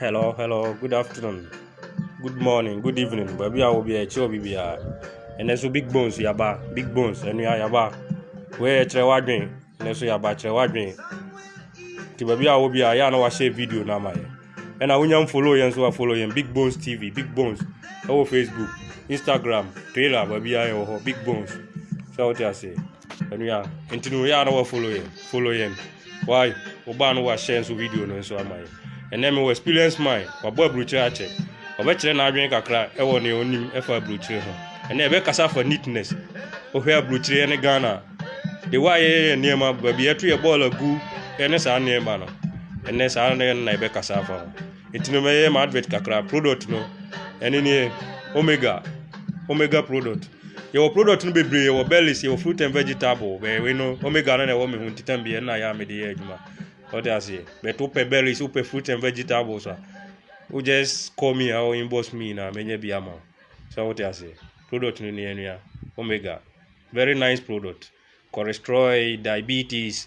Hello, good afternoon, good morning, good evening. Baby, I will be a chubby. And there's big bones, big bones, and we are yaba. Where Trewadrin, and there's yaba Trewadrin. To baby, I will be a yana watch video now, my. And I will follow you, so I follow you. Big Bones TV, Big Bones, over Facebook, Instagram, Twitter, baby, I or Big Bones. So what I say, and we are until we are now follow you. Why? Obano was sharing some video, no, so am I. And then we experience mine, but boy, brutal check. Or better than I drink a crack, I want your name, ever brutal. And then make us for neatness. Or hair brutal and a Ghana. The way near my baby, a tree a ball of goo, and a near manner. And then I don't know, Becca Safa. It's no way, my advert cacra product, no. And in Omega product. Your product will be brave, your bellies, your fruit and vegetable, where we know Omega and a woman who can be and I am the edge. What I say? But open berries, open fruit and vegetables. Who just call me or inbox me now, may be a man. So what I say? Product in the area. Omega. Very nice product. Cholesterol, diabetes,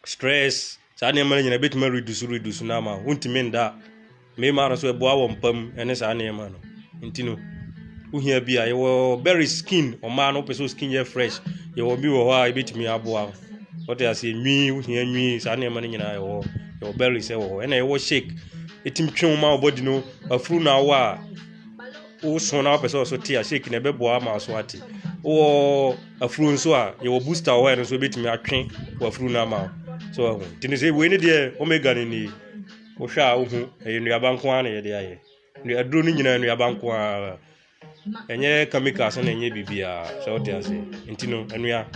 stress. So I'm a bit more reduce now. Won't mean that. May man so a bow on pum and it's an man. Intino. Who here be a your berry skin or man open so skin yet fresh. You will be a bit me a bow. What I say, me, hear me, Sunday morning, and I or your belly say, and I was shake. It him chew my body, no, a fruit now. Oh, so now, person so tear shaking a bebo ama swati. Oh, a fruit so, you will boost our awareness will beat me a train or fruit now. So, didn't say, we need Omega in the Osha, in your banquan, the you are droning in your banqua. And ye kamikaze and ye be so what I say, Intino, and we are.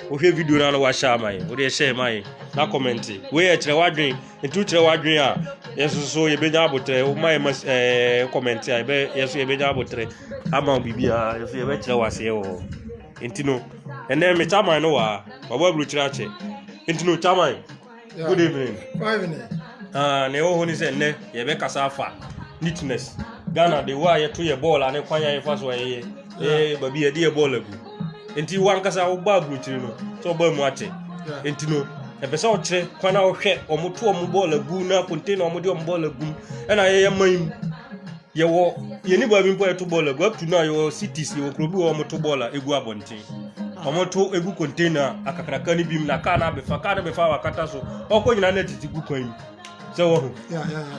We video na wa share my we dey share my na comment we e kire wadwen entu kire wadwen a yeso so ye benya abotre o my comment a be yeso ye benya abotre ama bibia yeso ye be kire wase wo entino ene me chairman no wa baba bru kire ache entino chairman good evening 5 minutes ne o honi se ne ye be kasa afa neatness Ghana the way ye to ye ball and kwanya ye faso ye baby ye dey ball agu enti wankasa wo ba bruchiri no so ba mu ate enti no epesa o kire kwana wo hwe omoto omo ball agu na container omo de omo ball agu na ye man ye wo ye ni ba bi mpo to ball agu up to now your cities ye wo krobi wo omoto ball egu abonten omoto egu container akakraka ni bim na ka na befa wakata so okonyina na titigu kwan so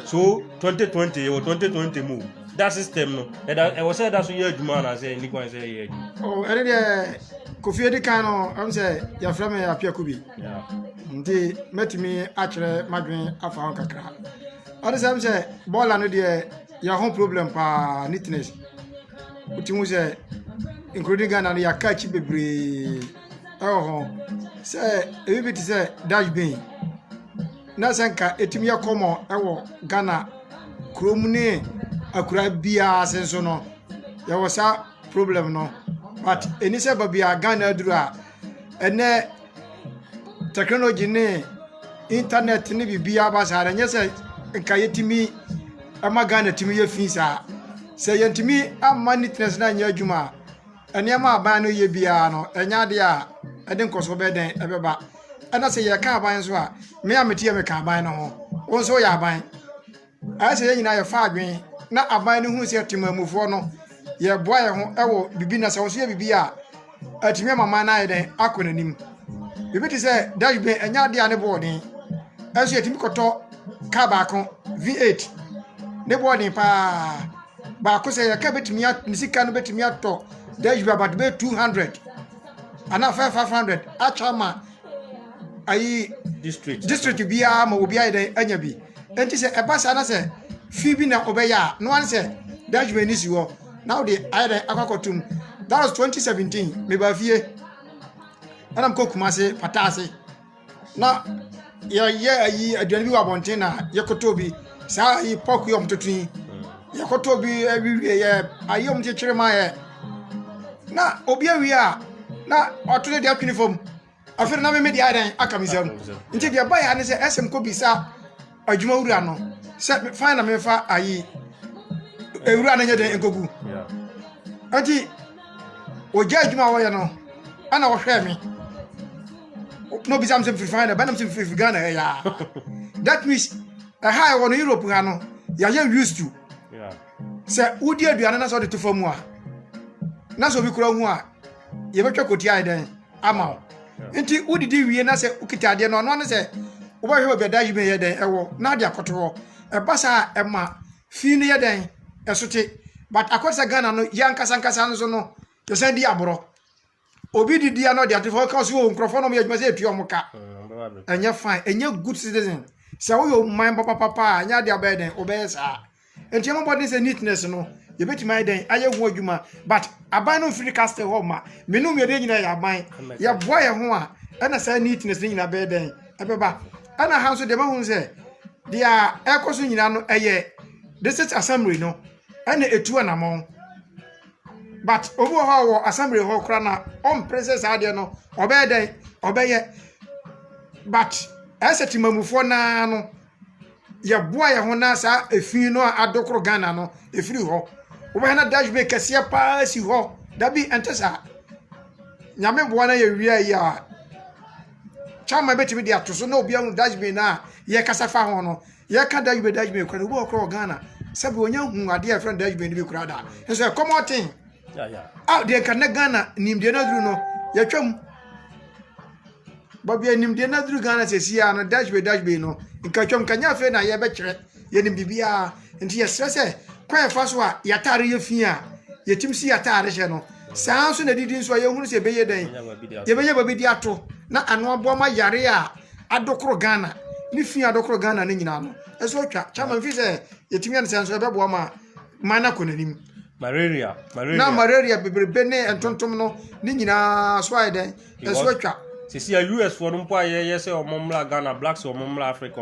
so 2020 ye wo 2020 mu that system no e was said that so ye adwuma na say ni kwan say ye adwuma oh ere de Kofi Edikan no am say ya frame ya Piakubi ndi metimi akere madwen afa hon kakra ade sam say ball no de ya hon problem pa neatness utimu say including Ghana no ya catch bebre say e bi ti say dash bin na sanka etimi ya komo ewo Ghana krom ne akura bia senso no ya wasa problem no but eni se babia Ghana dura ene technology ne internet ne bibia ba sare nyese nka yetimi ama Ghana timi ye finsa se yentimi ama neatness na nya adwuma ene ama aban no ye bia no enya de a ede nkoso be den ebeba ana se ye ka aban so a me ametie me ka aban no ho won so ya aban a se ye nyina ye fa adwen na aban no hu se timamufo no ye boa ye ho ewo bibi na se wo so ye bibi a atimi mama na ye den akonanim bibi ti se dash be enya de ane boarding aso ye timi koto ka ba kon V8 ne boarding pa ba ko se ye ka betimi nisika no betimi ato dash be about 200 ana 500 achama ayi district bia ma obi ayi den anya bi enti se ebasa na se fi bi na obeya no one se dash be nisi wo now the ayi akwakotum that was 2017 me ba fie ana mko kumase patase na ye ayi aduane bi wa bonten na ye kotobi sa ayi poku yom totun ye kotobi awiwie ye ayom chechire ma ye na obi awi a na otule dia uniform afir na me dia den akamizam nti dia ba ya ne se SM ko bisa adwuma wura no se fine na me fa ayi ewura na nya den enkogu anti oja adwuma wo ye no ana wo hwe me no bisa am se fine na ba na se Ghana ya that means a high one Europe ha no ya used to say udi aduane na so de to famu a na so bi kura hu a ye betwa kotia den ama nti udi di wie na say ukita de no no say wo ba hwe be da yi me ye den ewo na de akoto ho e basa e ma fi ne ye den esote but akwasa Ghana no yan kasa no so no to send di abro obi di dia no de atifo ka so nkrofo no me adwuma say etuo moka enya fine enya good citizen say wo yo man papa anya de abeden obesa enti mo body say neatness no ye betima den aye hu adwuma but aban no free cast ho ma menu me de nyina ya aban ya boa ye ho a ana say neatness nyina be den ebeba ana ha so de ma hu say dia ekoso nyina no eye this is assembly no ana etu anamon but obu ho assembly ho kra na on princess ade no obeden obeye but esetimamufo na no ya boa ye ho na sa efin no adokro Ghana no efiri ho wo be na dashbe kese pa si ho da bi entesa nyame boa na ye wi ya chama betimi dia to so na obi anu dashbe na ye kasa fa ho no ye ka dashbe kwa wo okro Ghana sabi onya hu ade e friend dashbe ni bi kura da so come out thing ah de kan na Ghana nimde na duru no ye twam babia nimde na duru Ghana sesia no dashbe no nka twam kanya fe na ye be kire ye nim bibia nti ye stress kwa fa so a yatare ye fi a yetim si yatare hye no saa so na didi nso ye hunu se be ye den ye be ye babidi ato na ano abo ma yare a adokoro Ghana ni fi adokoro Ghana ne nyina no eso twa chama fi se yetim ya nse nso be bo ma mana konanim malaria bebrebe ne entontom no ni nyina so aye den eso twa sisi ya US for no pa ye se omomla Ghana blacks omomla Africa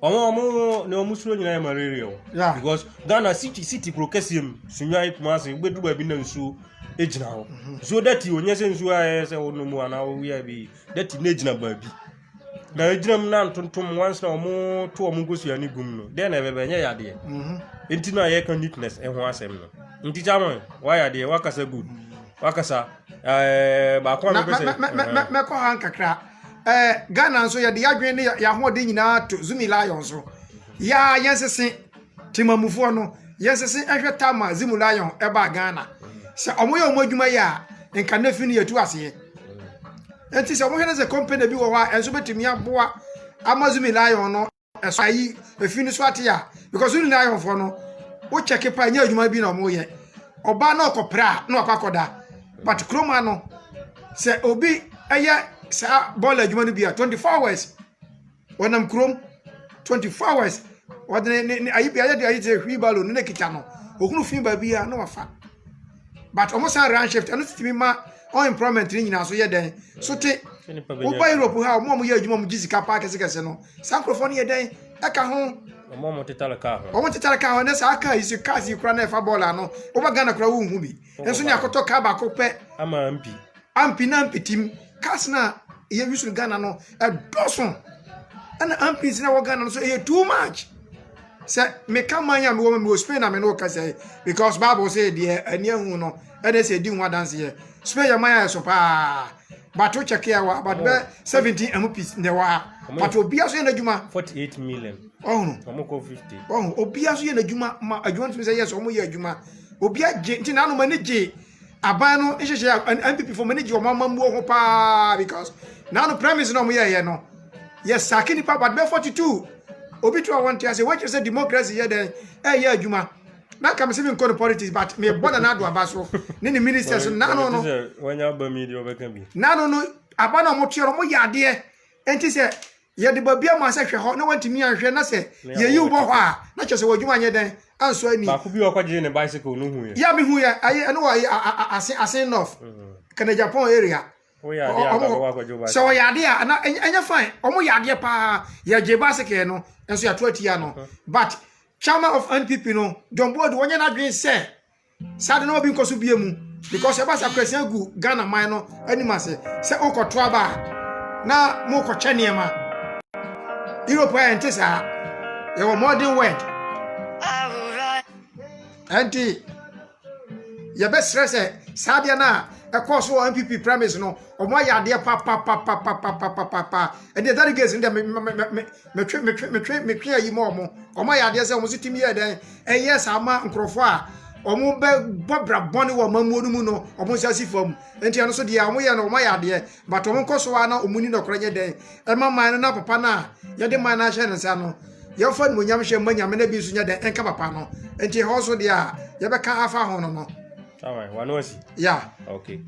omo ne omusuro nyina malaria because Ghana city prokesiem sunwai kumase gbedu ba bi na nsu ejina ho so that onye se nsu aye se onomu ana wi abi that na ejina ba bi na ejinam na ntontom once na omo to omo gosu ani gum no then na bebe nya yade enti na ye kan neatness e ho asem no enti chama wa yade wakasa good wakasa ba kwa me ko han kakra Ghana nso ye de adwen ne ya ho de nyina to Zumi Lion so ya yensese timamufo no yensese ehwe tama Zumi Lion e ba Ghana se omo ye omo adwuma ya nka na fini yetu ase enti se omo hene se company bi wo ha enso betimi aboa ama Zumi Lion no eso ayi efini so ate ya because Zumi Lion fo no wo check pa nya adwuma bi na omo ye oba na okopra na akwakoda but kroma no se obi eye sa ball adwuma no bia 24 hours wonam krom 24 hours wadene ayi bia ayi te hwi balo no nekita no ohunu fin ba bia no wafa but almost a run shift anu timi ma on employment ni nyina so ye den so te wo ba Europe ha mo ye adwuma mo jisika pa kese no sankrofo ni ye den eka ho omo tetale ka ho na sa aka isi kasi kura na fa ball ano wo ba Ghana kura wo hu bi enso ni akoto ka ba ko pe ama ampi na ampitim kasna ye wisu Ghana no e doson ana ampi na wo Ghana no so e too much say me come anya me wo me Spain na me no ka say because Bible say the ani hu no e dey say di hu dance here Spain ya maya so pa but to check here wa but 17 MPs ne wa but obia so ye na juma 48 million no omoko 50 obia so ye na juma ma adwuma to say yes omo ye adwuma obia je nti na no mani je abano ehye MPP for manage your mama mu ho pa because now the premise no mo ye no yes sakini pa but be 42 obi to want to say what you say democracy here then ye adwuma na kam se bin politics but me border na do abaso ni ministers na no when you ba media obeka bi na no abano mo tioro mo yade enti se ye de babia ma se hwe ho na wantimi anhwe na se ye yi bo ho a na che se wadwuma nye den anso ani ba ku bi okwaje ne bicycle no hu ye ya me hu ya aye no wa ase enough kana Japan area o ya dia ba wa kwaje ba so ya dia na enya fine omo ya dia pa ya je bicycle no enso ya 20 ya no but chairman of NPP no don board wonye na dwen se sad no bi nkoso bie mu because eba sa kwesen gu Ghana man no anima se okoto aba na mo ko chaniema Europe entesa ye wo modern world anti ya be stress sadia na a course or MPP premise no or my idea papa and the delegates in me clear you more or my ideas almost to me then and yes I'm a crofwa or Bobra Bonnie or Mamuno or Mosasi from and you also the Amoya no my idea but on Kosoana or Munino Crane day and my man up pana Yadi Manashan and Sano your friend when Yamsha Manya maybe soon the Encapapano and she also the Yabaka Alpha Hono. All right, one was Yeah. Okay.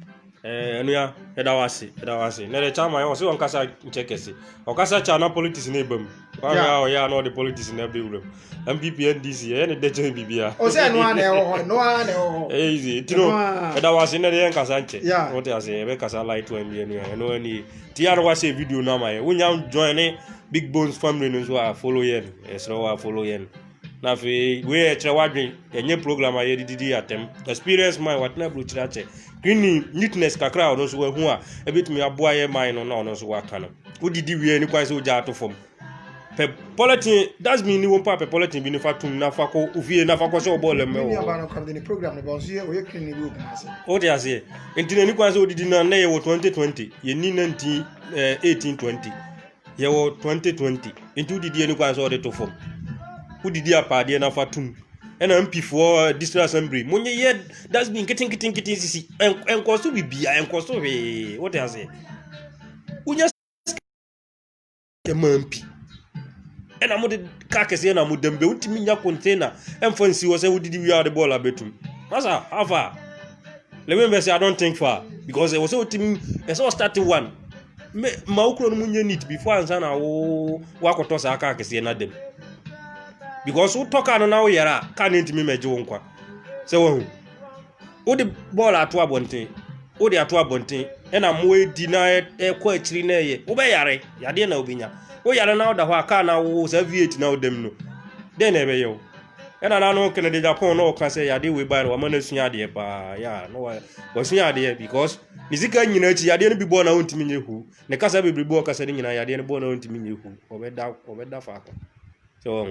Enuya edawasi na the chama yo so onkasa nchekesi okasa chana politics na ebam kwa ya no the politics na ebewuram MPP NDC e ne deje bibia o se no ana e ho easy tino edawasi na the nkasa nche what you say e kasa light one bi enuya no ani ti ya no say video na mai wunya join Big Bones family no so a follow yen so a follow yen na fe we e chere wadwen enye program aye didi atem experience my what na bru chirache green neatness kakra ono so hu a ebetumi aboa ye man no na ono so waka no udidi wie ni kwan se oja ato fom pe politin that's mean ni won pa pe politin bi ni fatum na fa ko ufie na fa ko so ball me ni aba no come the program no bon so ye we clean ni bi ogun ase o de ase entine ni kwan se odidi na ye wo 2020 ye ni 1820 ye wo 2020 enti udidi ni kwan se o de to fom udidi apade na fatum ena MP4 district assembly monye ye that's been getting sisi enkoso bibia enkoso we what you say unya kemampi ena mo de kakese na mo dembe untimi nya container emfansi wo se udidi we are the ball abetum masa afa let say I don't think far because it was so team so starting one ma ukro no munye need before ansa na wo wakoto sa kakese na dem because who talk no now yara can intimi meje wonkwa se wo hu the ball ato abonten o de ato abonten e na mo edi na e kwa akiri na ye wo be yare yade na obinya wo yare na oda ho aka na wo sa V8 na odem no de na ebe ye wo e na no kene de Japan no ka se yade we ba no ma na sunya de pa ya no wo sunya de because nizika nyina chi yade no bi bo na wontimi nyehu ne kasa be bo kasa de nyina yade no bo na wontimi nyehu obeda fa ko so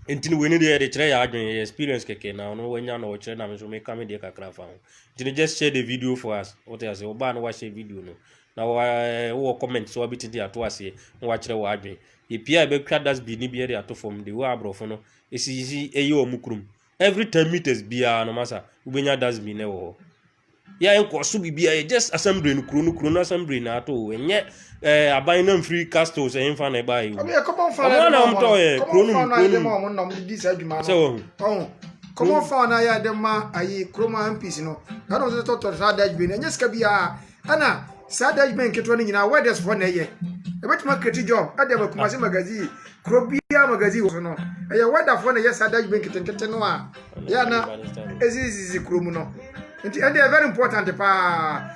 entini we need the try ya adwen experience keke na no wanya na wo kire na me so me come dey kakra fa ho entini just share the video for us what you say oba na wa share video no na wo comment so abi tindi ato ase na wa kire wa adwen e pia be kwa das bi ni bi dey ato from the wa abrofo no esi eyi o mukrum every 10 meters bia no masa ubenya das bi ne wo ya enko so bibia just assembly no kru no assembly na ato enye aban na free castles e nfa na ba yi o come on fa na mto kru no mo no mo di sa adwuma no come on fa na ya de ma ayi kroma MPs no na no to sa da adwuma enye ska bia ana sa da adwuma nketo no nyina where this for na ye e betima create job ade ba kuma se magazine krobia magazine wo no eye where for na ye sa da adwuma nkete no a ya na ezizi kromu no and they are very important pa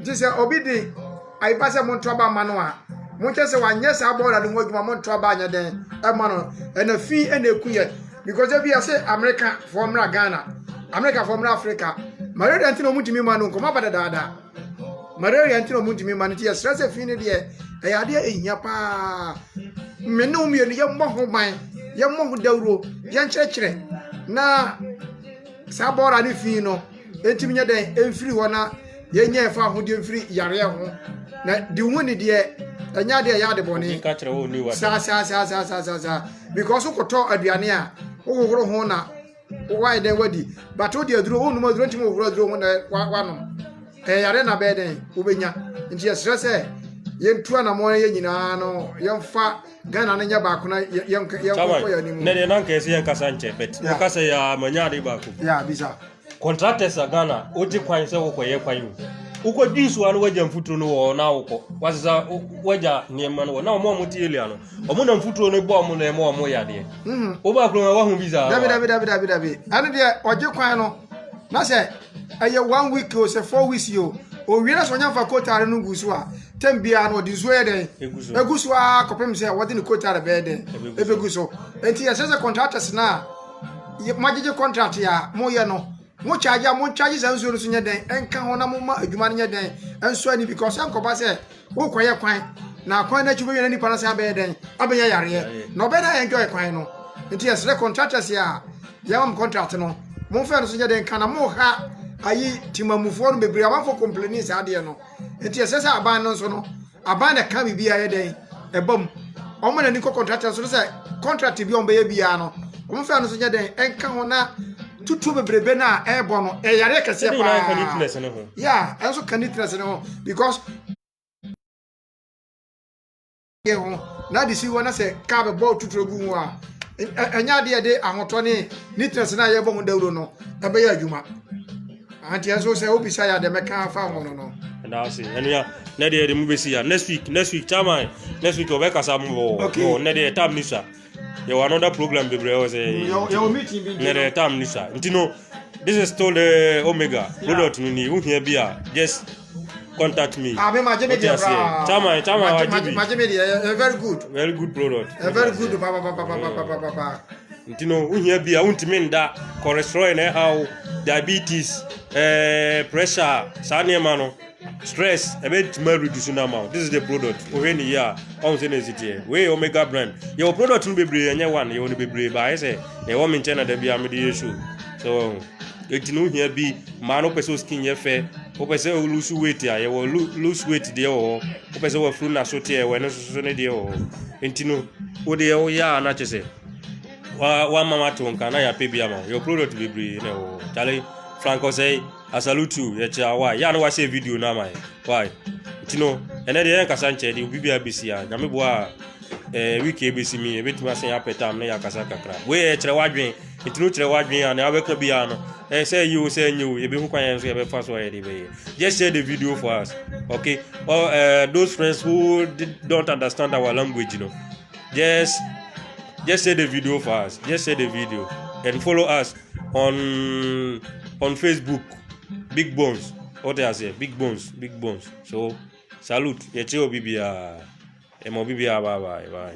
just obidi ai pasa montoba manwa monche se wanye sa bola no moduma montoba anya den e mano e na fi e na kuye because if you say America formula Ghana America formula Africa Mario antino mutimi manu ko mabada dada Mario antino mutimi manu ti stress fi ne de e ade ehia pa menu mi ne yemmo ho ban yemmo ho dawro yan kyerkyere na sabora ni fi no entimi nya den emfiri ho na yenye fa ho de emfiri yare ho na di woni de enya de ya de boni ka kyerɛ wo ni wa sa because ukoto aduane a wo ho na why den wadi but o de aduro onu ma aduro ntimi wo aduro ho na wanom yare na be den obenya nti stress yentua na mo ye nyina no yemfa Ghana na nya ba ko na yenko ya ni mu ne de nan ka ese yenkasa nche bet o kasa ya manya de ba ko ya bisa contractors a Ghana o ji kwan se wo koye kwan uko jinsu anu waja mfuturo no wo na uko wasisa waja niema no na omo muti elia no omo na mfuturo no bo omo na emo omo ya de o ba kro wa hu biza dabi anu de oje kwan no na se aye 1 week o se 4 weeks yo o wi na so nya fa kotare no gusu a tembia no di zo ye de egusu a kopem se wodi ni kotare be de ebeguso enti ya se contractors na magije contract ya mo ye no mo charge sanso no sunya den enka ho na mo ma adwuma nya den enso ani because enkoba se wo koye kwan na kwan na chubo yena nipa na se abe den abenya yare no be na enjoy kwan no enti yes le contractors ya mam contract no mo fe no sunya den kana mo ha ayi timamufo no bebre amanfo complaining sa ade no enti esesa aban no so no aban na ka bibia ye den ebam omo na ni ko contract so say contract bi on be bia no omo fa no so nya den enka ho na tutu bebrebe na ebo no e yare kese pa yeah enso canitness no because na di si wona say ka be ball tutu gu mu a enya de ahoto ne nitness na ye bo ho dawro no e be ya adwuma anti enso say obisa ya de meka fa ho no and I see and yeah na de mu besi ya next week time next week obeka mo na de time nisa you another program bebre was your meeting be na de time nisa ntino this is still the omega product ni uhia bia just contact me. Me Majemedia. Chama, very good product. Very good, papa. You know, we here be a ultimate that cholesterol and how diabetes, pressure, mano, stress, a bit more reducing amount. This is the product. When you are on the way Omega brand, your product will be brave and one you will be brave. I say, they won't maintain a debut issue. So, you know, here be mano peso skin ye fair. Opese o lose weight ya wo lose weight de o opese wo fru na so te we no so ne de o entino wo de o ya na chese wa mama to nka na ya pe bia ma your product be bre ne o chale Franco say I salute you ye cha wa ya no wa share video na mai why entino ene de nka sanche de bibia bisia na me bo a week ebisi mi ebetima sen apetam na ya kasa kakra we chere wadwen entino chere wadwen na abeka bia no say you be who can say fast way just share the video for us, okay? Or those friends who don't understand our language, you know, just share the video for us. Just share the video and follow us on Facebook. Big Bones. What they say? Big Bones. So salute. Bye bye.